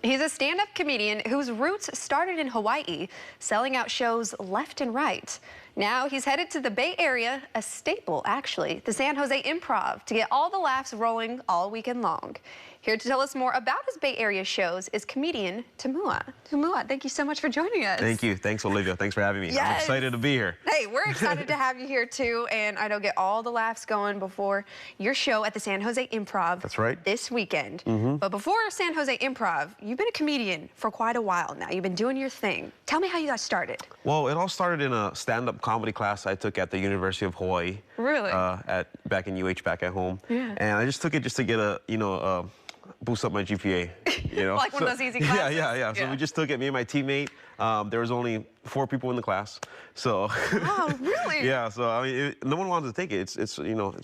He's a stand-up comedian whose roots started in Hawaii, selling out shows left and right. Now he's headed to the Bay Area, a staple actually, the San Jose Improv, to get all the laughs rolling all weekend long. Here to tell us more about his Bay Area shows is comedian Tumua. Tumua, thank you so much for joining us. Thank you. Thanks, Olivia. Thanks for having me. Yes. I'm excited to be here. Hey, we're excited to have you here too, and I know get all the laughs going before your show at the San Jose Improv. That's right. This weekend. But before San Jose Improv, you've been a comedian for quite a while now. You've been doing your thing. Tell me how you got started. Well, it all started in a stand-up comedy class I took at the University of Hawaii. Really? Back in UH, back at home. Yeah. And I just took it just to get a, boost up my GPA, you know. Like one of those easy classes? Yeah. So we just took it, me and my teammate. There was only 4 people in the class, so. Oh, really? Yeah, so I mean, no one wanted to take it. It's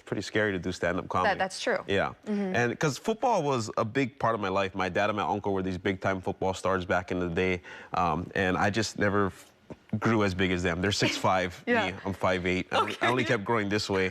pretty scary to do stand-up comedy. That's true. Yeah, and because football was a big part of my life. My dad and my uncle were these big-time football stars back in the day, and I just never grew as big as them. They're 6'5", Yeah. me, I'm 5'8". Okay. I only kept growing this way.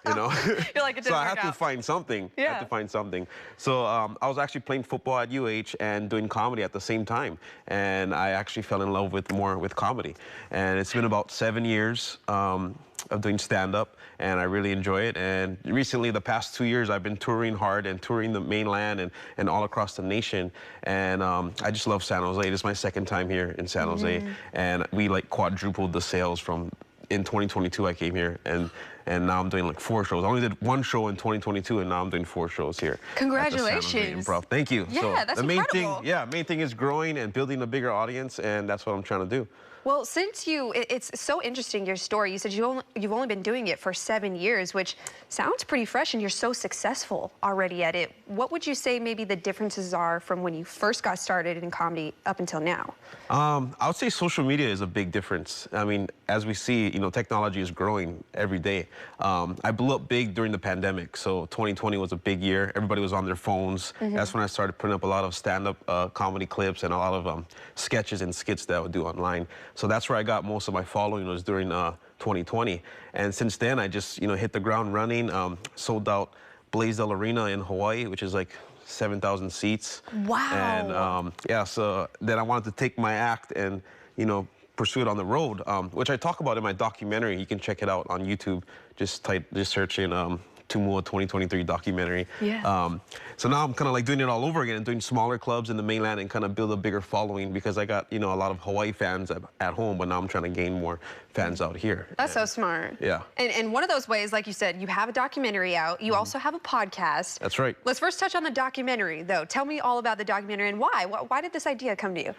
You know, You're like, it so I didn't had work to find something. Yeah. I had to find something. So I was actually playing football at UH and doing comedy at the same time, and I actually fell in love with comedy. And it's been about 7 years of doing stand-up, and I really enjoy it. And recently, the past 2 years, I've been touring hard and touring the mainland and all across the nation. And I just love San Jose. This is my second time here in San Jose, and we like quadrupled the sales from. In 2022, I came here, and now I'm doing like 4 shows. I only did 1 show in 2022, and now I'm doing 4 shows here. Congratulations! At the San Jose Improv. Thank you. Yeah, so that's the main incredible. main thing is growing and building a bigger audience, and that's what I'm trying to do. Well, since it's so interesting, your story. You said you've only been doing it for 7 years, which sounds pretty fresh, and you're so successful already at it. What would you say maybe the differences are from when you first got started in comedy up until now? I would say social media is a big difference. I mean, as we see, technology is growing every day. I blew up big during the pandemic, so 2020 was a big year. Everybody was on their phones. That's when I started putting up a lot of stand-up comedy clips and a lot of sketches and skits that I would do online. So that's where I got most of my following, was during 2020. And since then, I just, hit the ground running, sold out Blaisdell Arena in Hawaii, which is like 7,000 seats. Wow. And yeah, so then I wanted to take my act and, pursue it on the road, which I talk about in my documentary. You can check it out on YouTube. Just search in Tumua 2023 documentary. Yeah. So now I'm kind of like doing it all over again and doing smaller clubs in the mainland and kind of build a bigger following, because I got, a lot of Hawaii fans at home, but now I'm trying to gain more fans out here. That's so smart. Yeah. And one of those ways, like you said, you have a documentary out. You also have a podcast. That's right. Let's first touch on the documentary, though. Tell me all about the documentary and why. Why did this idea come to you?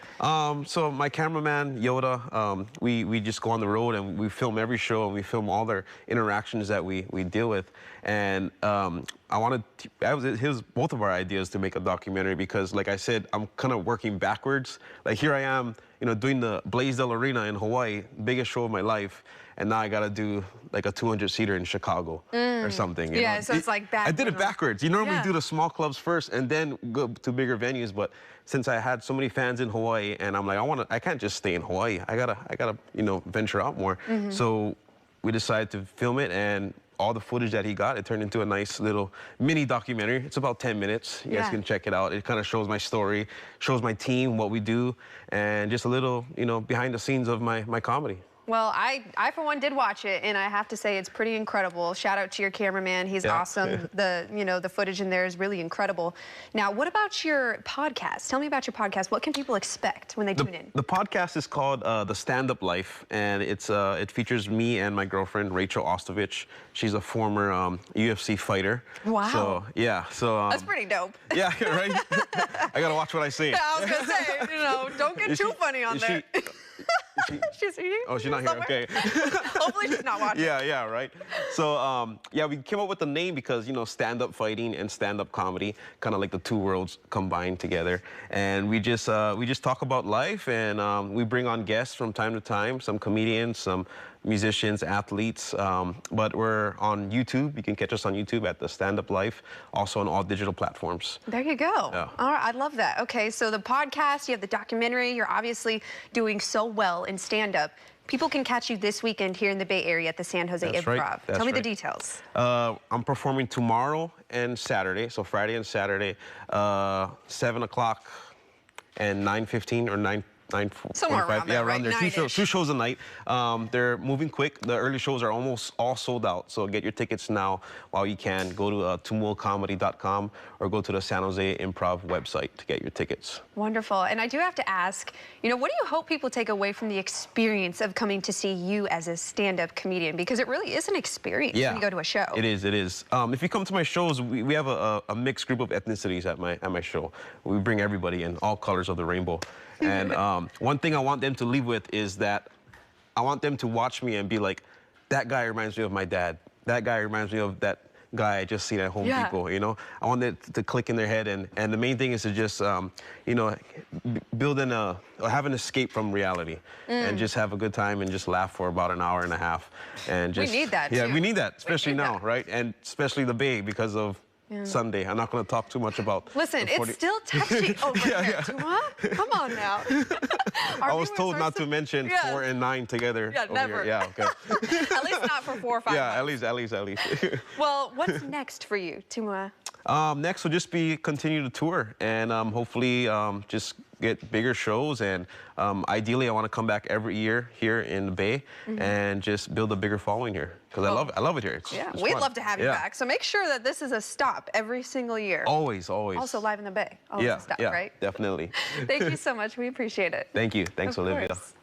So my cameraman, Yoda, we just go on the road and we film every show, and we film all their interactions that we deal with. And it was both of our ideas to make a documentary, because, like I said, I'm kind of working backwards. Like, here I am, doing the Blaisdell Arena in Hawaii, biggest show of my life, and now I got to do like a 200-seater in Chicago or something. You know? So it's like backwards. I did it backwards. You normally do the small clubs first and then go to bigger venues, but since I had so many fans in Hawaii, and I'm like, I can't just stay in Hawaii. I gotta, venture out more. So we decided to film it, and all the footage that he got, it turned into a nice little mini documentary. It's about 10 minutes. You guys can check it out. It kind of shows my story, shows my team, what we do, and just a little, behind the scenes of my comedy. Well, I for one did watch it, and I have to say it's pretty incredible. Shout out to your cameraman. He's awesome. The footage in there is really incredible. Now, what about your podcast? Tell me about your podcast. What can people expect when they tune in? The podcast is called The Stand-Up Life, and it features me and my girlfriend, Rachel Ostovich. She's a former UFC fighter. Wow. So, yeah. So, that's pretty dope. Yeah, right? I got to watch what I say. Yeah, I was going to say, don't get too funny on there. She's eating? Oh, she's not here? Okay. Hopefully she's not watching. Yeah, right. So, yeah, we came up with the name because, stand-up fighting and stand-up comedy, kind of like the two worlds combined together. And we just talk about life, and we bring on guests from time to time, some comedians, some musicians, athletes, but we're on YouTube. You can catch us on YouTube at The Stand-Up Life, also on all digital platforms. There you go. Yeah. All right, I love that. Okay, so the podcast, you have the documentary, you're obviously doing so well in stand-up. People can catch you this weekend here in the Bay Area at the San Jose Improv. Right. Tell me the details. I'm performing tomorrow and Saturday, so Friday and Saturday, 7 o'clock and 9:15 or 9:45. Somewhere around there, around right? there. 9-ish. Two shows a night. They're moving quick. The early shows are almost all sold out. So get your tickets now while you can. Go to tumuacomedy.com or go to the San Jose Improv website to get your tickets. Wonderful. And I do have to ask, you know, what do you hope people take away from the experience of coming to see you as a stand-up comedian? Because it really is an experience when you go to a show. It is. It is. If you come to my shows, we have a mixed group of ethnicities at my show. We bring everybody in, all colors of the rainbow. And one thing I want them to leave with is that I want them to watch me and be like, that guy reminds me of my dad. That guy reminds me of that guy I just seen at Home Depot, you know? I want it to click in their head. And the main thing is to just, you know, have an escape from reality and just have a good time and just laugh for about an hour and a half. And just, we need that, yeah, too. we need that, especially now, right? And especially the Bay because of Sunday. I'm not going to talk too much about. Listen, it's still touchy over here. Tumua, come on now. I was told not to mention 4 and 9 together. Yeah, never. Here. Yeah, okay. At least not for 4 or 5 months. At least. Well, what's next for you, Tumua? Next will just be continue to tour and hopefully just get bigger shows, and ideally I want to come back every year here in the Bay and just build a bigger following here because I love it here. It's we'd fun. love to have you back. So make sure that this is a stop every single year. Always. Also live in the Bay. Always a stop, right? Definitely. Thank you so much. We appreciate it. Thank you. Thanks, Of Olivia. course.